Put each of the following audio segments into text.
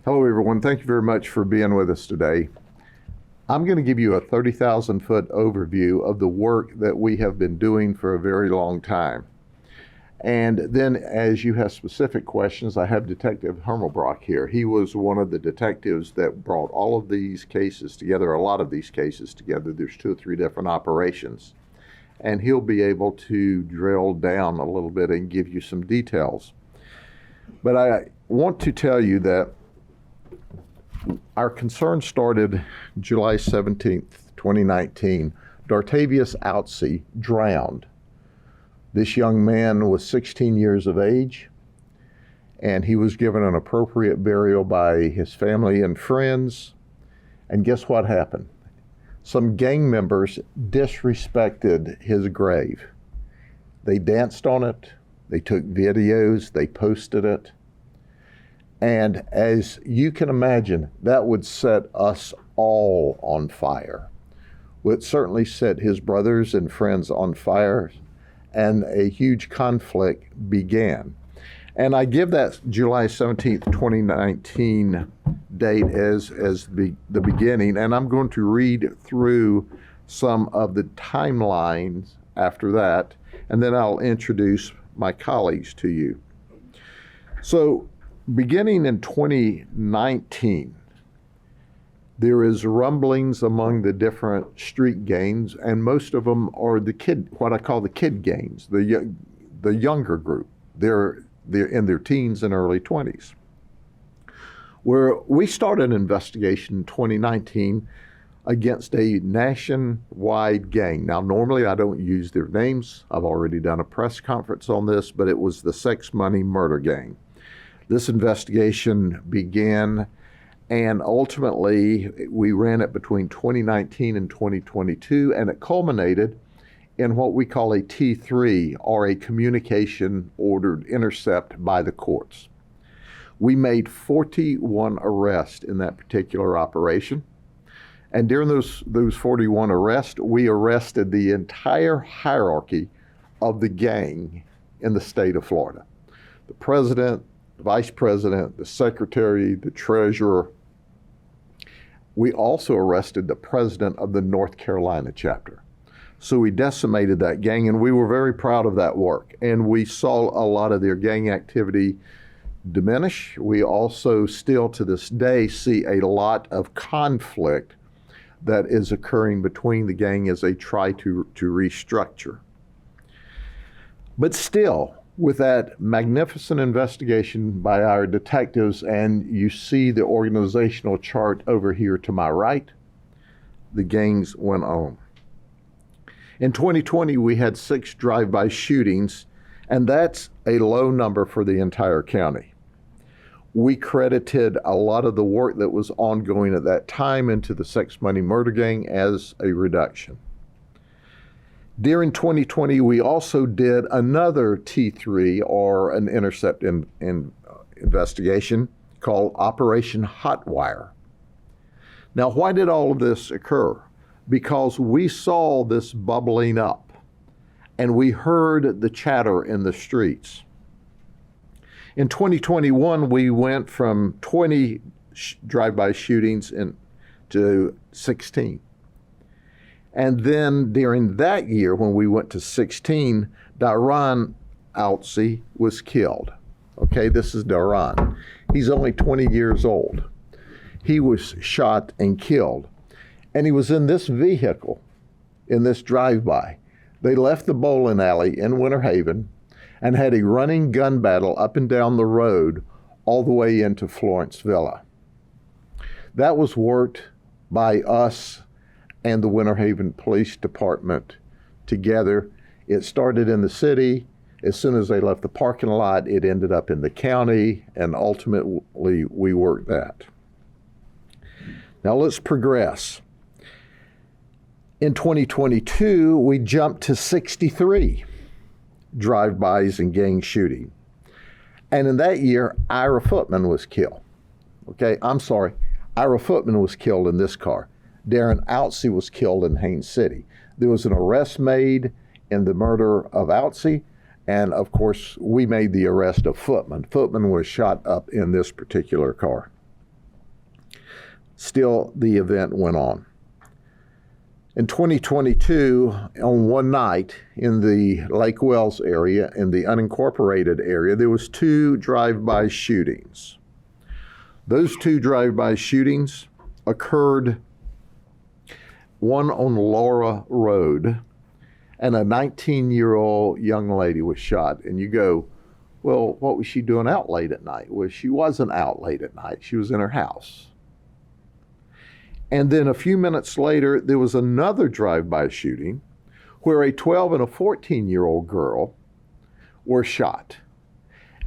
Hello, everyone. Thank you very much for being with us today. I'm going to give you a 30,000-foot overview of the work that we have been doing for a very long time. And then as you have specific questions, I have Detective Hermelbrock here. He was one of the detectives that brought all of these cases together, a lot of these cases together. There's 2 or 3 different operations. And he'll be able to drill down a little bit and give you some details. But I want to tell you that our concern started July 17th, 2019. Dartavius Outsey drowned. This young man was 16 years of age, and he was given an appropriate burial by his family and friends. And guess what happened? Some gang members disrespected his grave. They danced on it, they took videos, they posted it. And as you can imagine, that would set us all on fire. Well, it certainly set his brothers and friends on fire, and a huge conflict began. And I give that July 17th, 2019 date as the beginning, and I'm going to read through some of the timelines after that, and then I'll introduce my colleagues to you. So, beginning in 2019, there is rumblings among the different street gangs, and most of them are what I call the kid gangs, the younger group. They're in their teens and early 20s. Where we started an investigation in 2019 against a nationwide gang. Now, normally I don't use their names. I've already done a press conference on this, but it was the Sex Money Murder Gang. This investigation began, and ultimately we ran it between 2019 and 2022, and it culminated in what we call a T3, or a communication ordered intercept by the courts. We made 41 arrests in that particular operation. And during those 41 arrests, we arrested the entire hierarchy of the gang in the state of Florida. The president, the vice president, the secretary, the treasurer. We also arrested the president of the North Carolina chapter. So we decimated that gang, and we were very proud of that work. And we saw a lot of their gang activity diminish. We also still to this day see a lot of conflict that is occurring between the gang as they try to restructure. But still, with that magnificent investigation by our detectives, and you see the organizational chart over here to my right, the gangs went on. In 2020, we had 6 drive-by shootings, and that's a low number for the entire county. We credited a lot of the work that was ongoing at that time into the Sex Money Murder Gang as a reduction. During 2020, we also did another T3, or an intercept investigation, called Operation Hotwire. Now, why did all of this occur? Because we saw this bubbling up, and we heard the chatter in the streets. In 2021, we went from 20 drive-by shootings to 16. And then during that year, when we went to 16, Darron Outsey was killed. Okay, this is Darron. He's only 20 years old. He was shot and killed. And he was in this vehicle, in this drive-by. They left the bowling alley in Winter Haven and had a running gun battle up and down the road all the way into Florence Villa. That was worked by us and the Winter Haven Police Department together. It started in the city. As soon as they left the parking lot, it ended up in the county, and ultimately we worked that. Now let's progress. In 2022, we jumped to 63 drive-bys and gang shooting. And in that year, Ira Footman was killed. Okay, I'm sorry, Ira Footman was killed in this car. Darron Outsey was killed in Haines City. There was an arrest made in the murder of Outsey, and of course, we made the arrest of Footman. Footman was shot up in this particular car. Still, the event went on. In 2022, on one night in the Lake Wells area, in the unincorporated area, there was 2 drive-by shootings. Those 2 drive-by shootings occurred, one on Laura Road, and a 19-year-old young lady was shot. And you go, well, what was she doing out late at night? Well, she wasn't out late at night. She was in her house. And then a few minutes later, there was another drive-by shooting where a 12 and a 14-year-old girl were shot.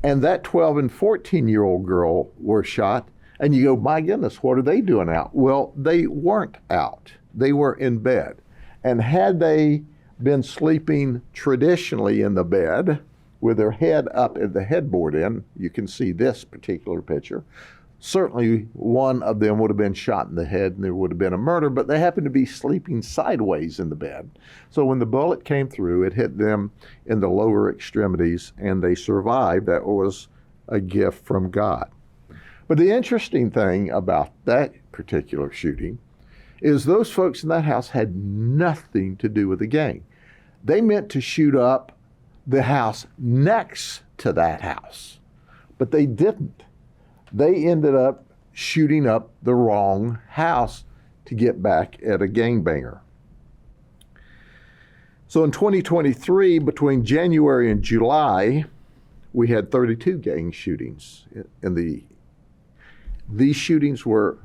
And that 12 and 14-year-old girl were shot. And you go, my goodness, what are they doing out? Well, they weren't out. They were in bed. And had they been sleeping traditionally in the bed with their head up at the headboard in, you can see this particular picture, certainly one of them would have been shot in the head and there would have been a murder, but they happened to be sleeping sideways in the bed. So when the bullet came through, it hit them in the lower extremities and they survived. That was a gift from God. But the interesting thing about that particular shooting is those folks in that house had nothing to do with the gang. They meant to shoot up the house next to that house, but they didn't. They ended up shooting up the wrong house to get back at a gangbanger. So in 2023, between January and July, we had 32 gang shootings. These shootings were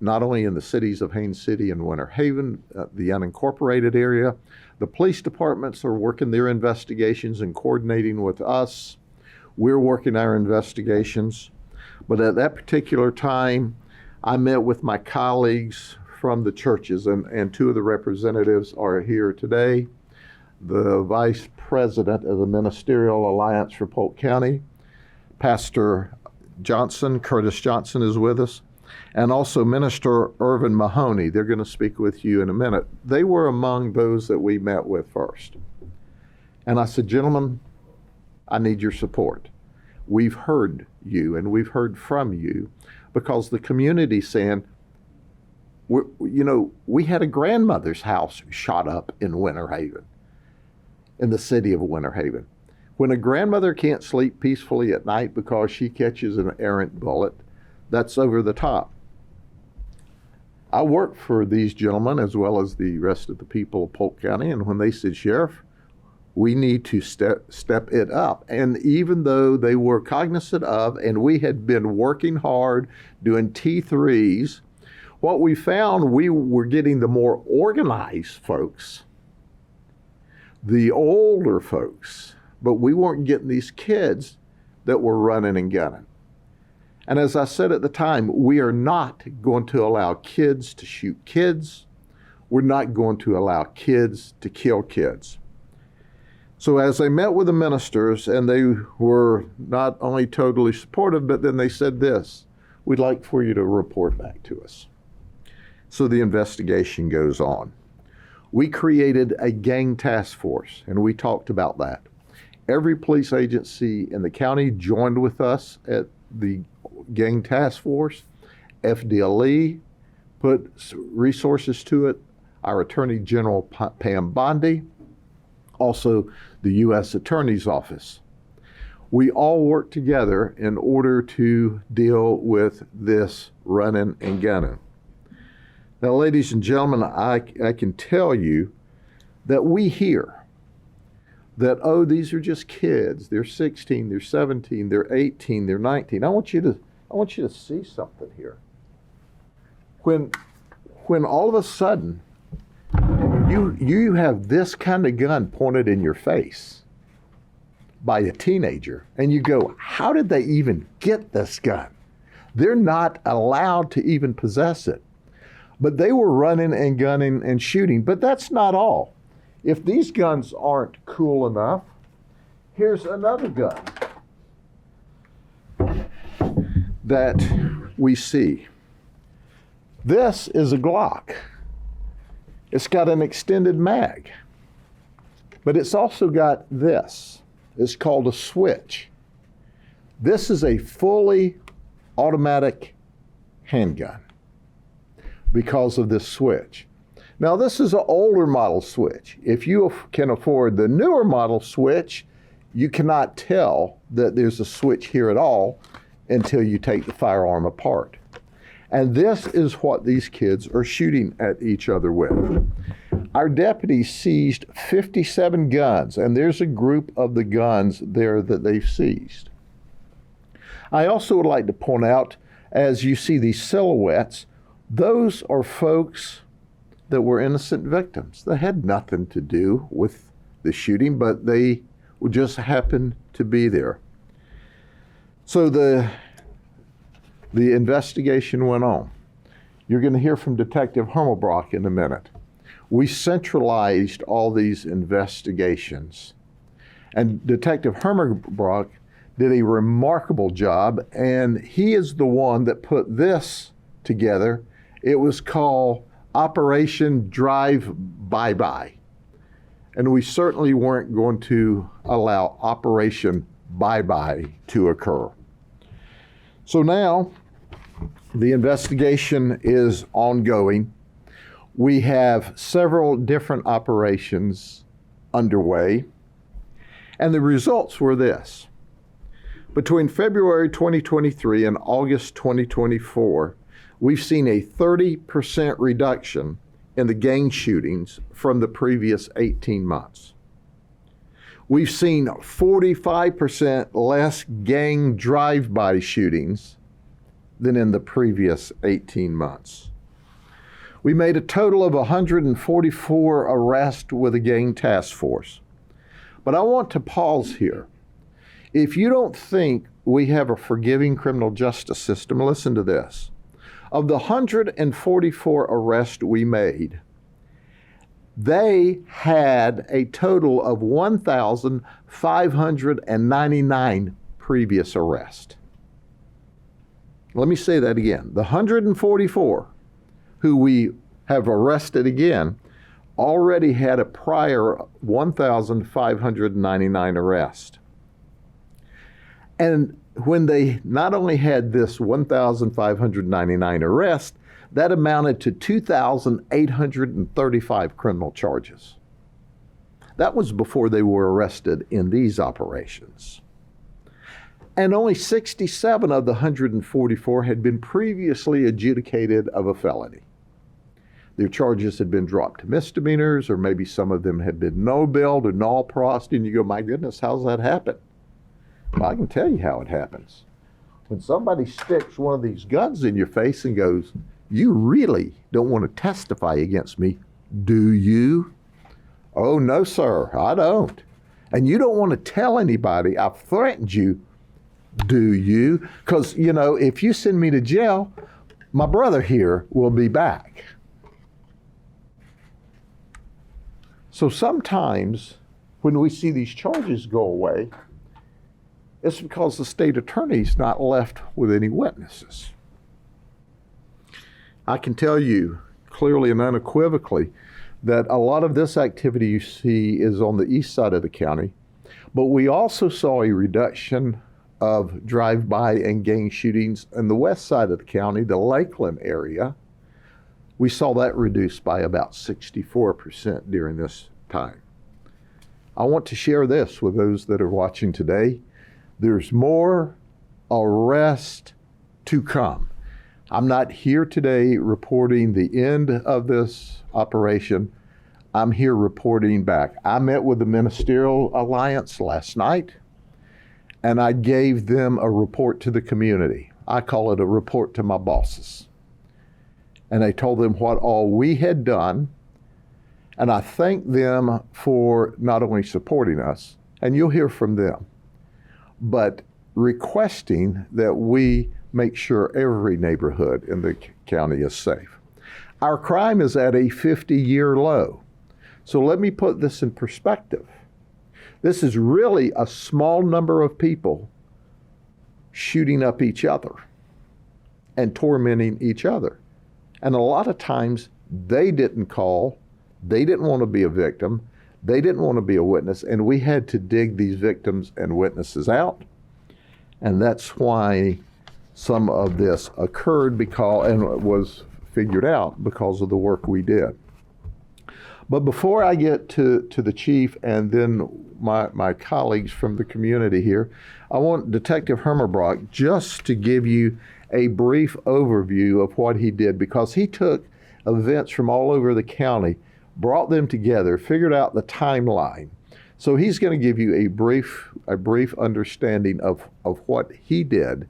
not only in the cities of Haines City and Winter Haven, the unincorporated area. The police departments are working their investigations and coordinating with us. We're working our investigations. But at that particular time, I met with my colleagues from the churches, and 2 of the representatives are here today. The vice president of the Ministerial Alliance for Polk County, Pastor Johnson, Curtis Johnson, is with us, and also Minister Irvin Mahoney. They're going to speak with you in a minute. They were among those that we met with first. And I said, gentlemen, I need your support. We've heard you and we've heard from you because the community saying, we had a grandmother's house shot up in Winter Haven, in the city of Winter Haven. When a grandmother can't sleep peacefully at night because she catches an errant bullet, that's over the top. I work for these gentlemen as well as the rest of the people of Polk County, and when they said, Sheriff, we need to step it up. And even though they were cognizant of, and we had been working hard doing T3s, what we found, we were getting the more organized folks, the older folks, but we weren't getting these kids that were running and gunning. And as I said at the time, we are not going to allow kids to shoot kids. We're not going to allow kids to kill kids. So as I met with the ministers, and they were not only totally supportive, but then they said this, we'd like for you to report back to us. So the investigation goes on. We created a gang task force, and we talked about that. Every police agency in the county joined with us at the gang task force. FDLE put resources to it. Our Attorney General, Pam Bondi, also the U.S. Attorney's Office. We all work together in order to deal with this running and gunning. Now, ladies and gentlemen, I can tell you that we hear that, oh, these are just kids. They're 16, they're 17, they're 18, they're 19. I want you to see something here. When all of a sudden you have this kind of gun pointed in your face by a teenager, and you go, how did they even get this gun? They're not allowed to even possess it. But they were running and gunning and shooting. But that's not all. If these guns aren't cool enough, here's another gun that we see. This is a Glock. It's got an extended mag, but it's also got this. It's called a switch. This is a fully automatic handgun. because of this switch. Now, this is an older model switch. If you can afford the newer model switch, you cannot tell that there's a switch here at all until you take the firearm apart. And this is what these kids are shooting at each other with. Our deputies seized 57 guns, and there's a group of the guns there that they've seized. I also would like to point out, as you see these silhouettes, those are folks that were innocent victims. They had nothing to do with the shooting, but they just happened to be there. So the investigation went on. You're going to hear from Detective Hermelbrock in a minute. We centralized all these investigations. And Detective Hermelbrock did a remarkable job, and he is the one that put this together. It was called Operation Drive Bye-Bye. And we certainly weren't going to allow Operation Bye-Bye to occur. So now, the investigation is ongoing. We have several different operations underway, and the results were this. Between February 2023 and August 2024, we've seen a 30% reduction in the gang shootings from the previous 18 months. We've seen 45% less gang drive-by shootings than in the previous 18 months. We made a total of 144 arrests with a gang task force. But I want to pause here. If you don't think we have a forgiving criminal justice system, listen to this. Of the 144 arrests we made, they had a total of 1,599 previous arrests. Let me say that again. The 144 who we have arrested again already had a prior 1,599 arrests. And when they not only had this 1,599 arrests, that amounted to 2,835 criminal charges. That was before they were arrested in these operations. And only 67 of the 144 had been previously adjudicated of a felony. Their charges had been dropped to misdemeanors, or maybe some of them had been no-billed or null-prossed, and you go, my goodness, how's that happen? Well, I can tell you how it happens. When somebody sticks one of these guns in your face and goes, you really don't want to testify against me, do you? Oh, no, sir, I don't. And you don't want to tell anybody I've threatened you, do you? Because, you know, if you send me to jail, my brother here will be back. So sometimes when we see these charges go away, it's because the state attorney's not left with any witnesses. I can tell you clearly and unequivocally that a lot of this activity you see is on the east side of the county, but we also saw a reduction of drive-by and gang shootings in the west side of the county, the Lakeland area. We saw that reduced by about 64% during this time. I want to share this with those that are watching today. There's more arrest to come. I'm not here today reporting the end of this operation. I'm here reporting back. I met with the Ministerial Alliance last night, and I gave them a report to the community. I call it a report to my bosses. And I told them what all we had done, and I thanked them for not only supporting us, and you'll hear from them, but requesting that we make sure every neighborhood in the county is safe. Our crime is at a 50-year low. So let me put this in perspective. This is really a small number of people shooting up each other and tormenting each other. And a lot of times they didn't call, they didn't want to be a victim, they didn't want to be a witness, and we had to dig these victims and witnesses out. And that's why some of this occurred and was figured out because of the work we did. But before I get to the chief and then my colleagues from the community here, I want Detective Hermerbrock just to give you a brief overview of what he did, because he took events from all over the county, brought them together, figured out the timeline. So he's going to give you a brief understanding of what he did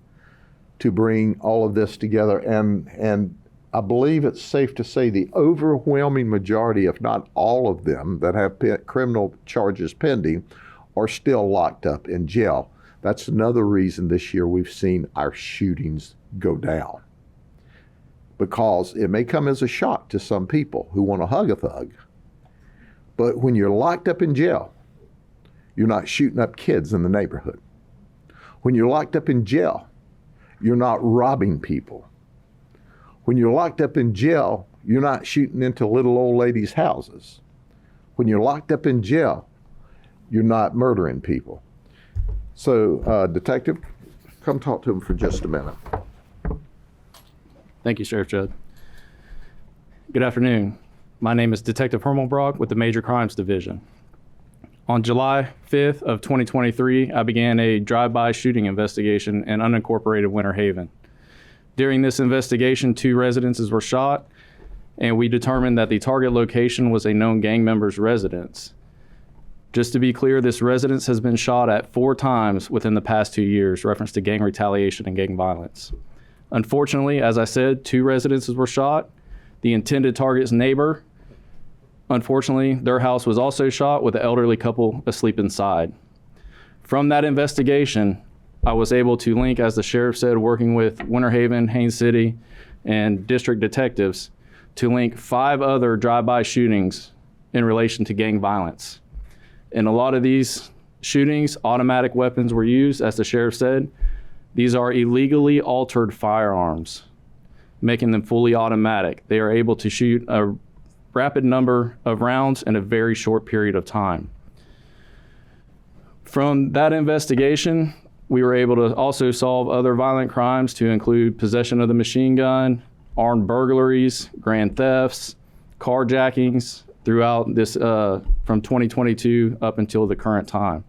to bring all of this together. And I believe it's safe to say the overwhelming majority, if not all of them, that have criminal charges pending are still locked up in jail. That's another reason this year we've seen our shootings go down, because it may come as a shock to some people who want to hug a thug. But when you're locked up in jail, you're not shooting up kids in the neighborhood. When you're locked up in jail, you're not robbing people. When you're locked up in jail, you're not shooting into little old ladies' houses. When you're locked up in jail, you're not murdering people. So, Detective, come talk to him for just a minute. Thank you, Sheriff Judd. Good afternoon. My name is Detective Hermerbrock with the Major Crimes Division. On July 5th of 2023, I began a drive-by shooting investigation in unincorporated Winter Haven. During this investigation, 2 residences were shot, and we determined that the target location was a known gang member's residence. Just to be clear, this residence has been shot at 4 times within the past 2 years, reference to gang retaliation and gang violence. Unfortunately, as I said, 2 residences were shot. The intended target's neighbor, unfortunately, their house was also shot with an elderly couple asleep inside. From that investigation, I was able to link, as the sheriff said, working with Winter Haven, Haines City, and district detectives, to link 5 other drive-by shootings in relation to gang violence. In a lot of these shootings, automatic weapons were used, as the sheriff said. These are illegally altered firearms, making them fully automatic. They are able to shoot a rapid number of rounds in a very short period of time. From that investigation, we were able to also solve other violent crimes to include possession of the machine gun, armed burglaries, grand thefts, carjackings throughout this from 2022 up until the current time.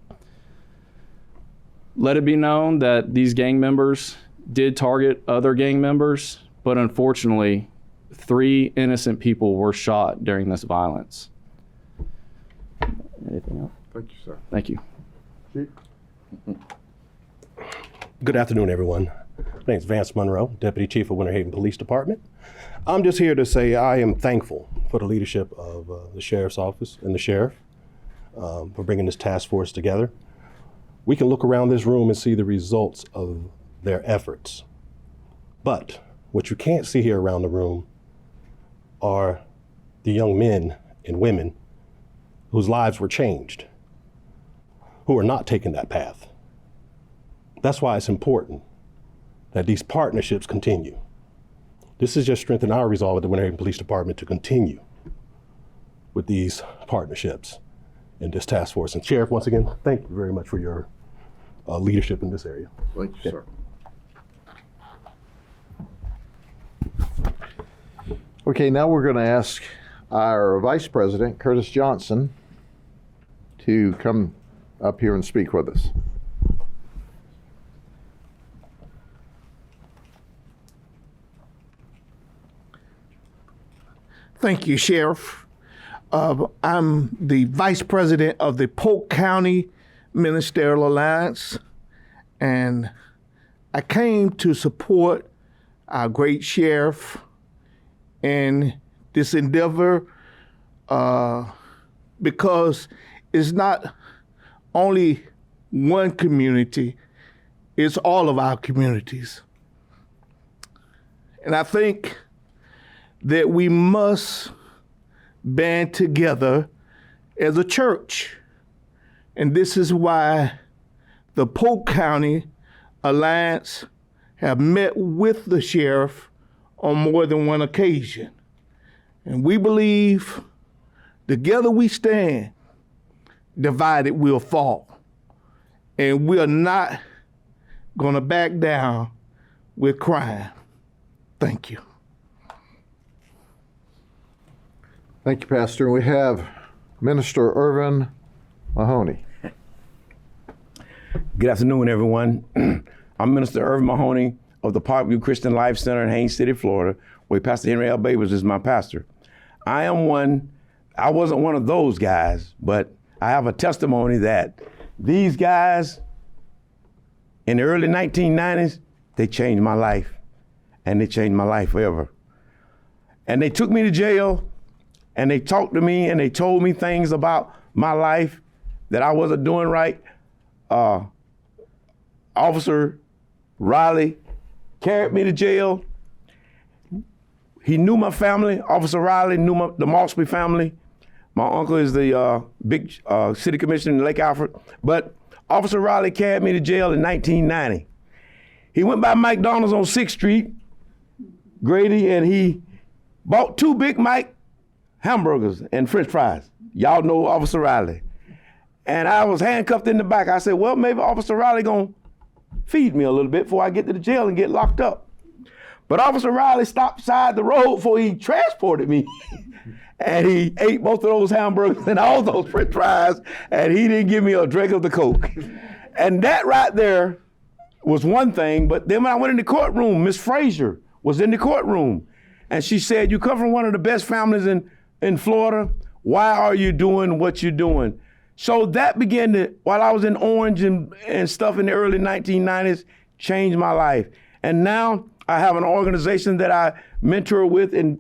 Let it be known that these gang members did target other gang members, but unfortunately, 3 innocent people were shot during this violence. Anything else? Thank you, sir. Thank you. Chief? Good afternoon, everyone. My name is Vance Monroe, Deputy Chief of Winter Haven Police Department. I'm just here to say I am thankful for the leadership of the Sheriff's Office and the Sheriff for bringing this task force together. We can look around this room and see the results of their efforts. But what you can't see here around the room are the young men and women whose lives were changed, who are not taking that path. That's why it's important that these partnerships continue. This has just strengthened our resolve at the Winter Haven Police Department to continue with these partnerships in this task force. And Sheriff, once again, thank you very much for your leadership in this area. Thank you, sir. Okay, now we're going to ask our Vice President, Curtis Johnson, to come up here and speak with us. Thank you, Sheriff. I'm the Vice President of the Polk County Ministerial Alliance, and I came to support our great sheriff in this endeavor because it's not only one community, it's all of our communities. And I think that we must band together as a church. And this is why the Polk County Alliance have met with the sheriff on more than one occasion. And we believe together we stand, divided we'll fall. And we're not gonna back down with crime. Thank you. Thank you, Pastor. We have Minister Irvin Mahoney. Good afternoon, everyone. I'm Minister Irvin Mahoney of the Parkview Christian Life Center in Haines City, Florida, where Pastor Henry L. Babers is my pastor. I wasn't one of those guys, but I have a testimony that these guys in the early 1990s, they changed my life, and they changed my life forever. And they took me to jail, and they talked to me, and they told me things about my life that I wasn't doing right. Officer Riley carried me to jail. He knew my family. Officer Riley knew the Malsby family. My uncle is the big city commissioner in Lake Alfred. But Officer Riley carried me to jail in 1990. He went by McDonald's on 6th Street, Grady, and he bought 2 Big Mike hamburgers and French fries. Y'all know Officer Riley. And I was handcuffed in the back. I said, well, maybe Officer Riley gonna feed me a little bit before I get to the jail and get locked up. But Officer Riley stopped beside the road before he transported me. And he ate both of those hamburgers and all those French fries, and he didn't give me a drink of the Coke. And that right there was one thing, but then when I went in the courtroom, Miss Frazier was in the courtroom, and she said, you come from one of the best families in Florida, why are you doing what you're doing? So that began to, while I was in Orange and stuff in the early 1990s, changed my life. And now I have an organization that I mentor with in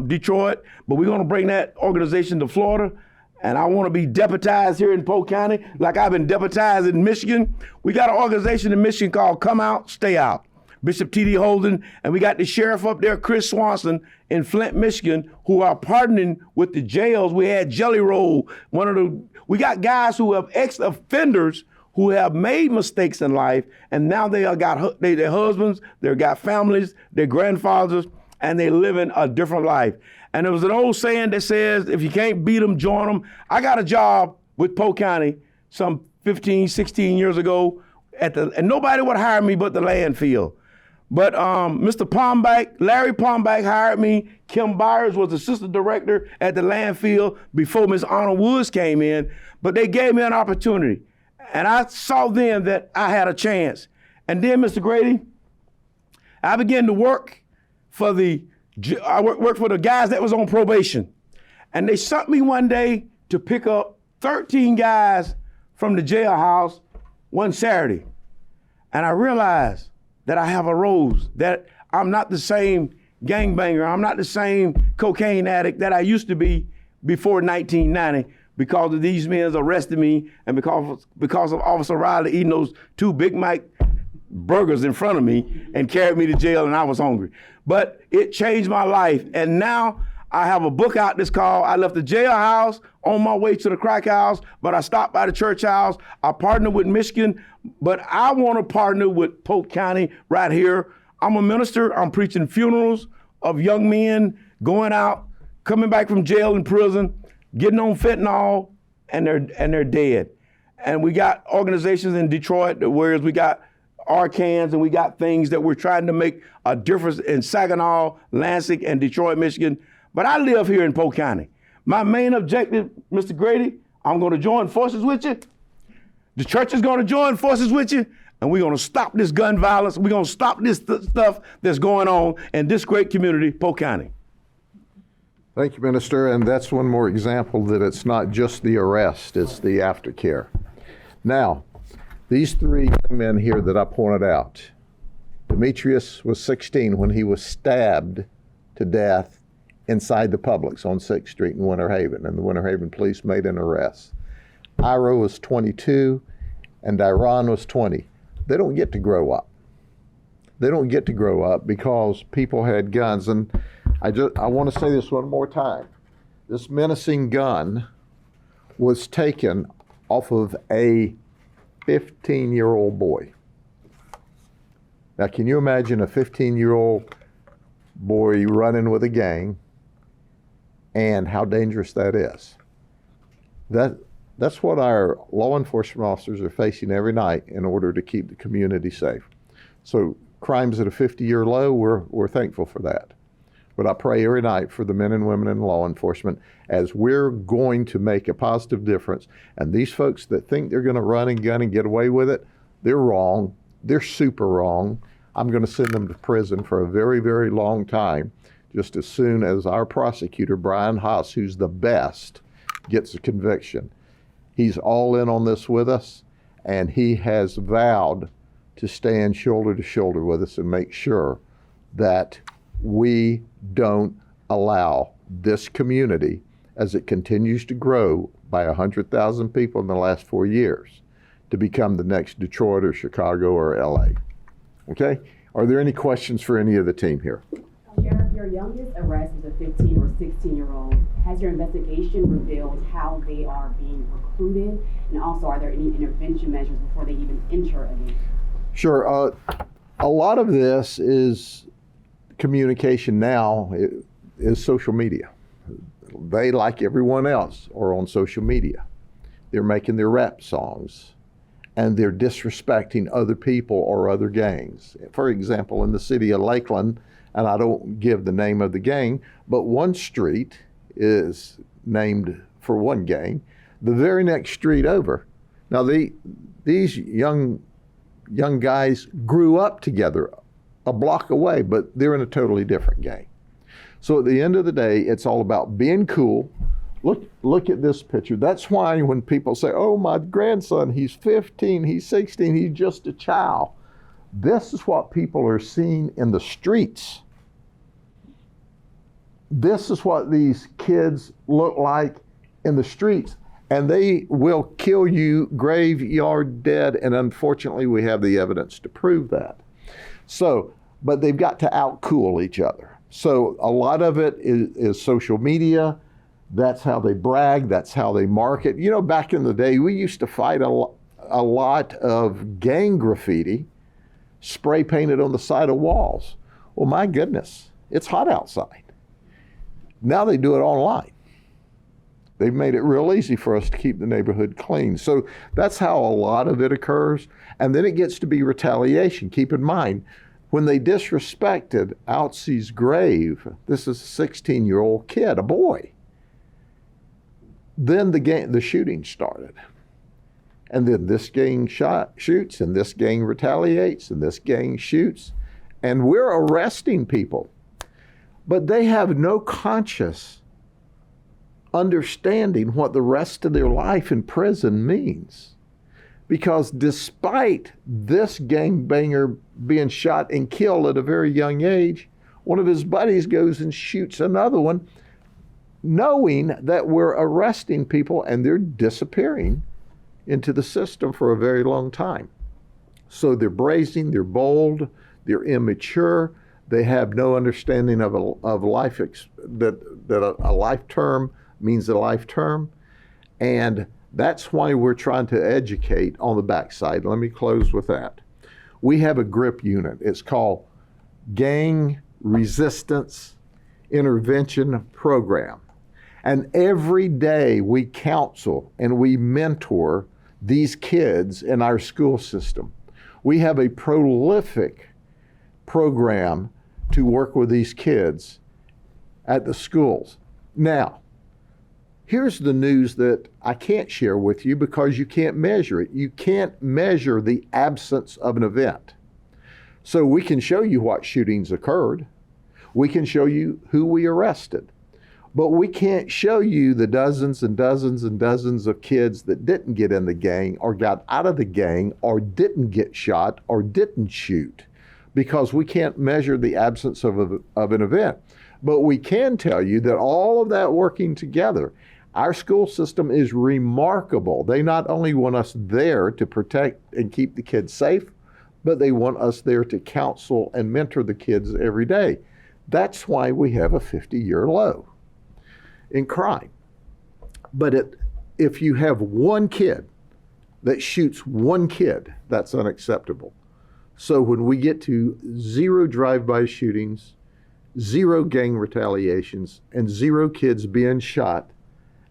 Detroit, but we're gonna bring that organization to Florida. And I wanna be deputized here in Polk County, like I've been deputized in Michigan. We got an organization in Michigan called Come Out, Stay Out. Bishop T.D. Holden, and we got the sheriff up there, Chris Swanson, in Flint, Michigan, who are partnering with the jails. We had Jelly Roll, we got guys who have ex-offenders who have made mistakes in life, and now they are their husbands, they got families, their grandfathers, and they living a different life. And there was an old saying that says, if you can't beat them, join them. I got a job with Polk County some 15, 16 years ago, and nobody would hire me but the landfill. But Mr. Palmbach, Larry Palmbach hired me. Kim Byers was assistant director at the landfill before Ms. Anna Woods came in, but they gave me an opportunity. And I saw then that I had a chance. And then, Mr. Grady, I began to work for the guys that was on probation. And they sent me one day to pick up 13 guys from the jailhouse one Saturday. And I realized that I have arose, that I'm not the same gangbanger, I'm not the same cocaine addict that I used to be before 1990 because of these men arrested me and because of Officer Riley eating those 2 Big Mike burgers in front of me and carried me to jail and I was hungry. But it changed my life, and now I have a book out that's called I Left the Jailhouse on My Way to the Crack House, but I stopped by the church house. I partnered with Michigan, but I want to partner with Polk County right here. I'm a minister. I'm preaching funerals of young men going out, coming back from jail and prison, getting on fentanyl, and they're dead. And we got organizations in Detroit, whereas we got Arcans and we got things that we're trying to make a difference in Saginaw, Lansing, and Detroit, Michigan. But I live here in Polk County. My main objective, Mr. Grady, I'm going to join forces with you. The church is going to join forces with you, and we're going to stop this gun violence. We're going to stop this stuff that's going on in this great community, Polk County. Thank you, Minister. And that's one more example that it's not just the arrest, it's the aftercare. Now, these 3 young men here that I pointed out, Demetrius was 16 when he was stabbed to death inside the Publix on 6th Street in Winter Haven, and the Winter Haven police made an arrest. Ira was 22, and Iran was 20. They don't get to grow up. They don't get to grow up because people had guns. And I want to say this one more time. This menacing gun was taken off of a 15-year-old boy. Now, can you imagine a 15-year-old boy running with a gang and how dangerous that is? That's what our law enforcement officers are facing every night in order to keep the community safe. So crimes at a 50-year low, we're thankful for that. but I pray every night for the men and women in law enforcement as we're going to make a positive difference. And these folks that think they're going to run and gun and get away with it, they're wrong. They're super wrong. I'm going to send them to prison for a very, very long time, just as soon as our prosecutor, Brian Haas, who's the best, gets a conviction. He's all in on this with us, and he has vowed to stand shoulder to shoulder with us and make sure that we don't allow this community, as it continues to grow by 100,000 people in the last 4 years, to become the next Detroit or Chicago or LA. Okay? Are there any questions for any of the team here? Sheriff, your youngest arrest is a 15 or 16-year-old. Has your investigation revealed how they are being recruited? And also, are there any intervention measures before they even enter a gang? Sure. A lot of this is communication now is social media. They, like everyone else, are on social media. They're making their rap songs, and they're disrespecting other people or other gangs. For example, in the city of Lakeland, and I don't give the name of the gang, but one street is named for one gang. The very next street over. Now, these young guys grew up together a block away, but they're in a totally different gang. So at the end of the day, it's all about being cool. Look at this picture. That's why when people say, oh, my grandson, he's 15, he's 16, he's just a child. This is what people are seeing in the streets. This is what these kids look like in the streets. And they will kill you graveyard dead. And unfortunately, we have the evidence to prove that. So, but they've got to outcool each other. So a lot of it is social media. That's how they brag. That's how they market. You know, back in the day, we used to fight a lot of gang graffiti spray painted on the side of walls. Well, my goodness, it's hot outside. Now they do it online. They've made it real easy for us to keep the neighborhood clean. So that's how a lot of it occurs. And then it gets to be retaliation. Keep in mind, when they disrespected Outsie's grave, this is a 16-year-old kid, a boy. Then the shooting started. And then this gang shoots, and this gang retaliates, and this gang shoots. And we're arresting people. But they have no conscious understanding what the rest of their life in prison means. Because despite this gangbanger being shot and killed at a very young age, one of his buddies goes and shoots another one, knowing that we're arresting people and they're disappearing into the system for a very long time. So they're brazen, they're bold, they're immature, they have no understanding of life, that a life term means a life term. And that's why we're trying to educate on the backside. Let me close with that. We have a GRIP unit. It's called Gang Resistance Intervention Program. And every day we counsel and we mentor these kids in our school system. We have a prolific program to work with these kids at the schools. Now, here's the news that I can't share with you because you can't measure it. You can't measure the absence of an event. So we can show you what shootings occurred. We can show you who we arrested. But we can't show you the dozens and dozens and dozens of kids that didn't get in the gang or got out of the gang or didn't get shot or didn't shoot, because we can't measure the absence of an event. But we can tell you that all of that working together, our school system is remarkable. They not only want us there to protect and keep the kids safe, but they want us there to counsel and mentor the kids every day. That's why we have a 50-year low in crime. But if you have one kid that shoots one kid, that's unacceptable. So when we get to 0 drive-by shootings, 0 gang retaliations, and 0 kids being shot,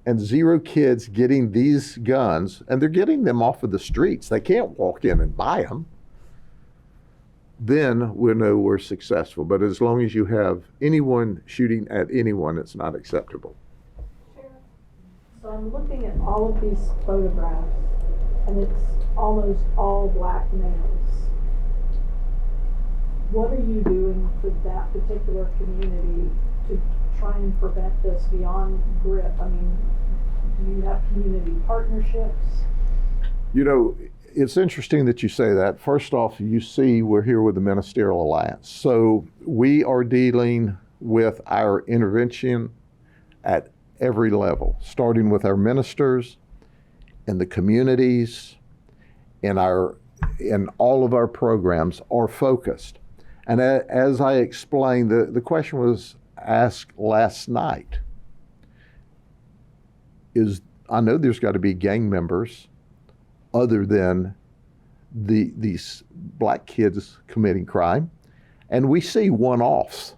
and 0 kids getting these guns, and they're getting them off of the streets. They can't walk in and buy them. then we'll know we're successful. But as long as you have anyone shooting at anyone, it's not acceptable. So I'm looking at all of these photographs, and it's almost all black males. What are you doing for that particular community to try and prevent this beyond grip? I mean, do you have community partnerships? You know, it's interesting that you say that. First off, you see we're here with the Ministerial Alliance. So we are dealing with our intervention at every level, starting with our ministers and the communities, and all of our programs are focused. And as I explained, the question was asked last night, I know there's got to be gang members other than these black kids committing crime, and we see one-offs,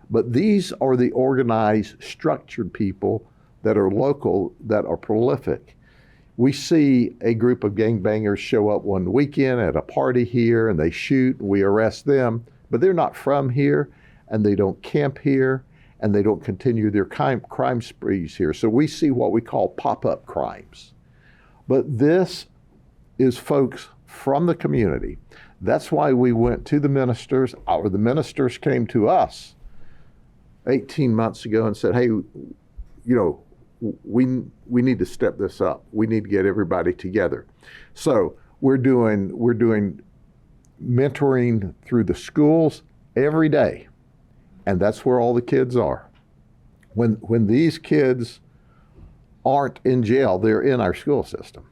but these are the organized, structured people that are local, that are prolific. We see a group of gangbangers show up one weekend at a party here, and they shoot, and we arrest them, but they're not from here, and they don't camp here, and they don't continue their crime sprees here. So we see what we call pop-up crimes. But this is folks from the community. That's why we went to the ministers, or the ministers came to us 18 months ago and said, hey, you know, we need to step this up. We need to get everybody together. So we're doing mentoring through the schools every day, and that's where all the kids are. When these kids aren't in jail, they're in our school system.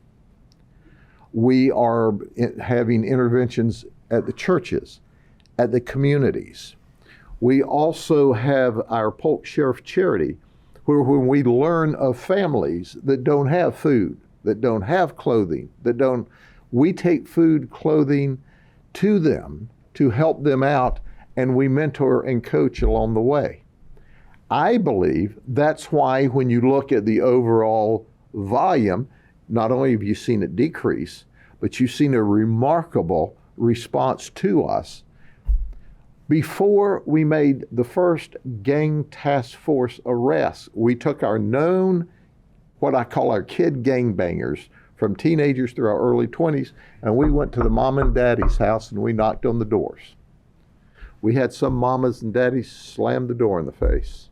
We are having interventions at the churches, at the communities. We also have our Polk Sheriff Charity, where when we learn of families that don't have food, that don't have clothing, we take food, clothing to them to help them out, and we mentor and coach along the way. I believe that's why when you look at the overall volume, not only have you seen it decrease, but you've seen a remarkable response to us. Before we made the first gang task force arrests, we took our known, what I call our kid gangbangers, from teenagers through our early 20s, and we went to the mom and daddy's house and we knocked on the doors. We had some mamas and daddies slam the door in the face.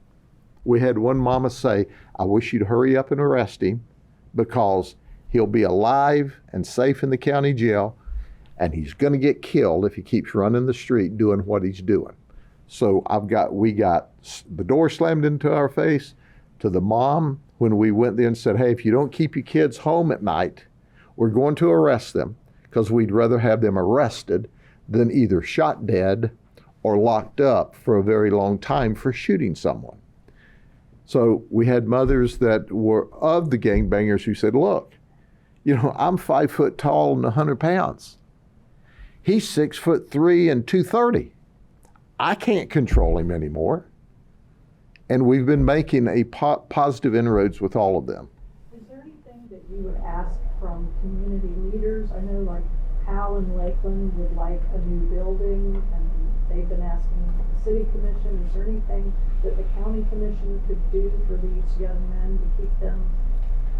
We had one mama say, I wish you'd hurry up and arrest him because he'll be alive and safe in the county jail, and he's going to get killed if he keeps running the street doing what he's doing. So we got the door slammed into our face. To the mom, when we went there and said, hey, if you don't keep your kids home at night, we're going to arrest them, because we'd rather have them arrested than either shot dead or locked up for a very long time for shooting someone. So we had mothers that were of the gangbangers who said, look, you know, I'm 5 foot tall and 100 pounds. He's 6'3" and 230. I can't control him anymore. And we've been making a positive inroads with all of them. Is there anything that you would ask from community leaders? I know like Powell and Lakeland would like a new building, and they've been asking the city commission. Is there anything that the county commission could do for these young men to keep them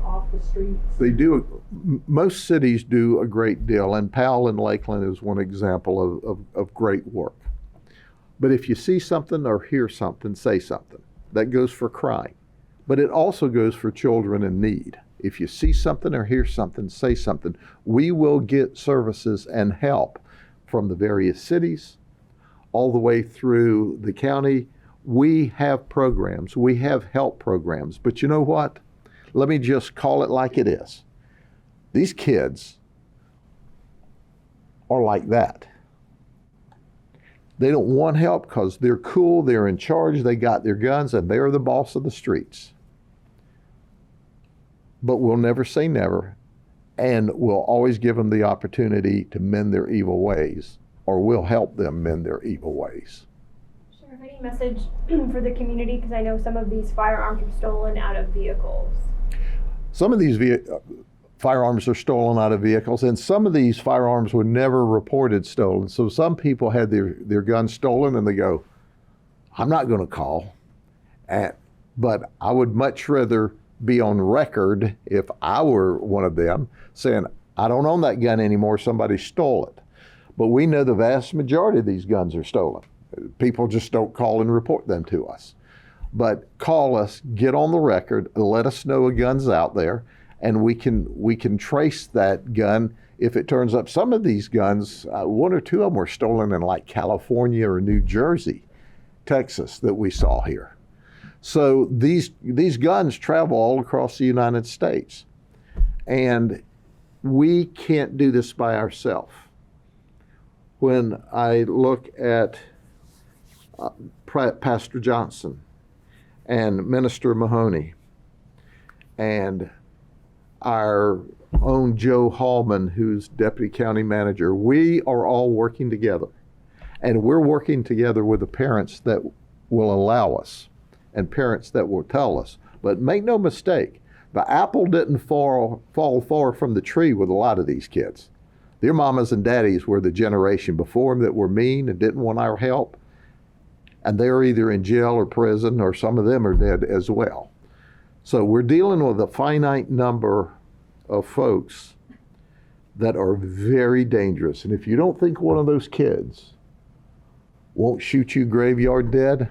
off the streets? They do. Most cities do a great deal, and Powell and Lakeland is one example of great work. But if you see something or hear something, say something. That goes for crime, but it also goes for children in need. If you see something or hear something, say something. We will get services and help from the various cities all the way through the county. We have programs, we have help programs, but you know what? Let me just call it like it is. These kids are like that. They don't want help because they're cool, they're in charge, they got their guns, and they're the boss of the streets. But we'll never say never, and we'll always give them the opportunity to mend their evil ways, or we'll help them mend their evil ways. Sheriff, any message for the community? Because I know some of these firearms were stolen out of vehicles. Some of these firearms are stolen out of vehicles, and some of these firearms were never reported stolen. So some people had their guns stolen and they go, I'm not going to call. But I would much rather be on record if I were one of them saying, I don't own that gun anymore, somebody stole it. But we know the vast majority of these guns are stolen. People just don't call and report them to us. But call us, get on the record, let us know a gun's out there, and we can trace that gun if it turns up. Some of these guns, one or two of them were stolen in like California or New Jersey, Texas, that we saw here. So these guns travel all across the United States. And we can't do this by ourselves. When I look at Pastor Johnson and Minister Mahoney and our own Joe Hallman, who's Deputy County Manager, we are all working together. And we're working together with the parents that will allow us and parents that will tell us. But make no mistake, the apple didn't fall far from the tree with a lot of these kids. Their mamas and daddies were the generation before them that were mean and didn't want our help. And they're either in jail or prison, or some of them are dead as well. So we're dealing with a finite number of folks that are very dangerous. And if you don't think one of those kids won't shoot you graveyard dead,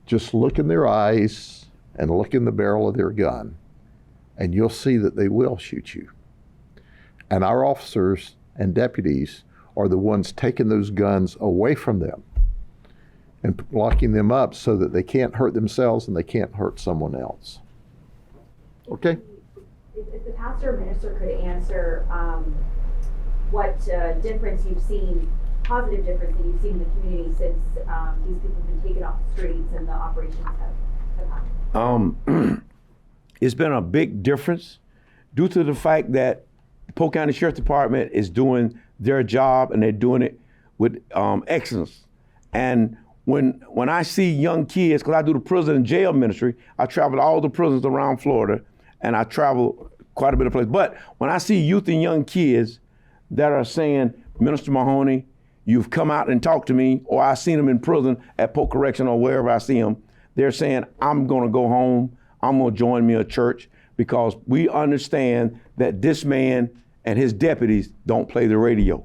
just look in their eyes and look in the barrel of their gun, and you'll see that they will shoot you. And our officers and deputies are the ones taking those guns away from them and locking them up so that they can't hurt themselves and they can't hurt someone else. Okay? If the pastor or minister could answer what difference you've seen, positive difference that you've seen in the community since these people have been taken off the streets and the operations have happened. It's been a big difference due to the fact that the Polk County Sheriff Department is doing their job, and they're doing it with excellence. And when I see young kids, because I do the prison and jail ministry, I travel to all the prisons around Florida, and I travel quite a bit of places. But when I see youth and young kids that are saying, Minister Mahoney, you've come out and talked to me, or I've seen them in prison at Polk Correction or wherever I see them, they're saying, I'm going to go home, I'm going to join me a church, because we understand that this man and his deputies don't play the radio.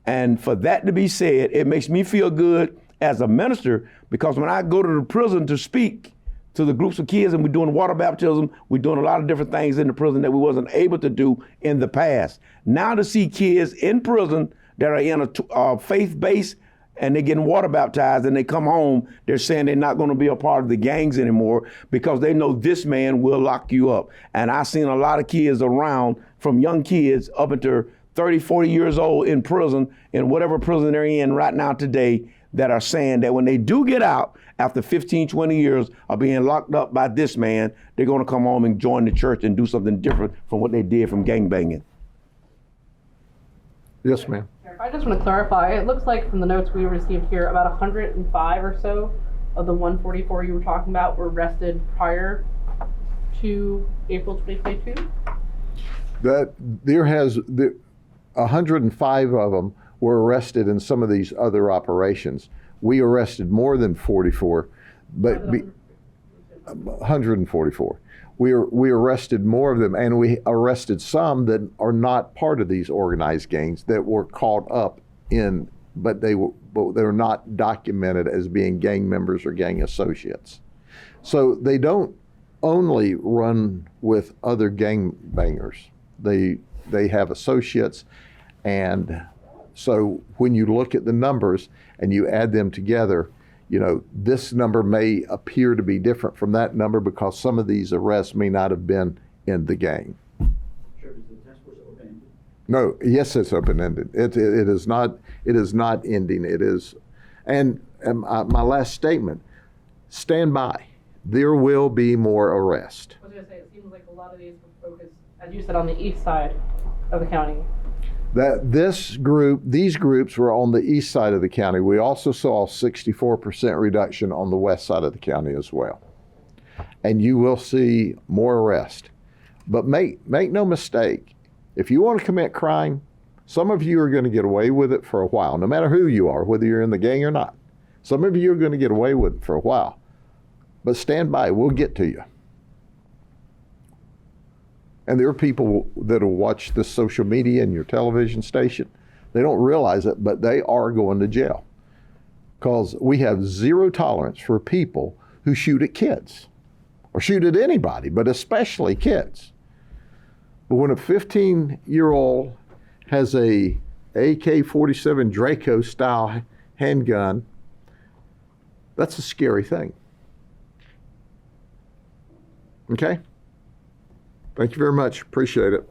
And for that to be said, it makes me feel good as a minister, because when I go to the prison to speak to the groups of kids, and we're doing water baptism, we're doing a lot of different things in the prison that we wasn't able to do in the past. Now to see kids in prison that are in a faith base and they're getting water baptized, and they come home, they're saying they're not going to be a part of the gangs anymore because they know this man will lock you up. And I've seen a lot of kids around, from young kids up until 30, 40 years old in prison, in whatever prison they're in right now today, that are saying that when they do get out after 15, 20 years of being locked up by this man, they're going to come home and join the church and do something different from what they did from gangbanging. Yes, ma'am. I just want to clarify, it looks like from the notes we received here, about 105 or so of the 144 you were talking about were arrested prior to April 2022? That there has 105 of them were arrested in some of these other operations. We arrested more than 44, but 144. We arrested more of them, and we arrested some that are not part of these organized gangs that were caught up in, but they were not documented as being gang members or gang associates. So they don't only run with other gang bangers. They have associates, and so when you look at the numbers and you add them together, you know, this number may appear to be different from that number because some of these arrests may not have been in the gang. Sure, is the task force open-ended? No, yes, it's open-ended. It is not ending. It is, and my last statement, stand by. There will be more arrests. I was going to say, it seems like a lot of these were focused, as you said, on the east side of the county. These groups were on the east side of the county. We also saw a 64% reduction on the west side of the county as well. And you will see more arrest. But make no mistake, if you want to commit crime, some of you are going to get away with it for a while, no matter who you are, whether you're in the gang or not. Some of you are going to get away with it for a while. But stand by, we'll get to you. And there are people that will watch this social media and your television station. They don't realize it, but they are going to jail. Because we have zero tolerance for people who shoot at kids. Or shoot at anybody, but especially kids. But when a 15-year-old has a AK-47 Draco style handgun, that's a scary thing. Okay? Thank you very much. Appreciate it.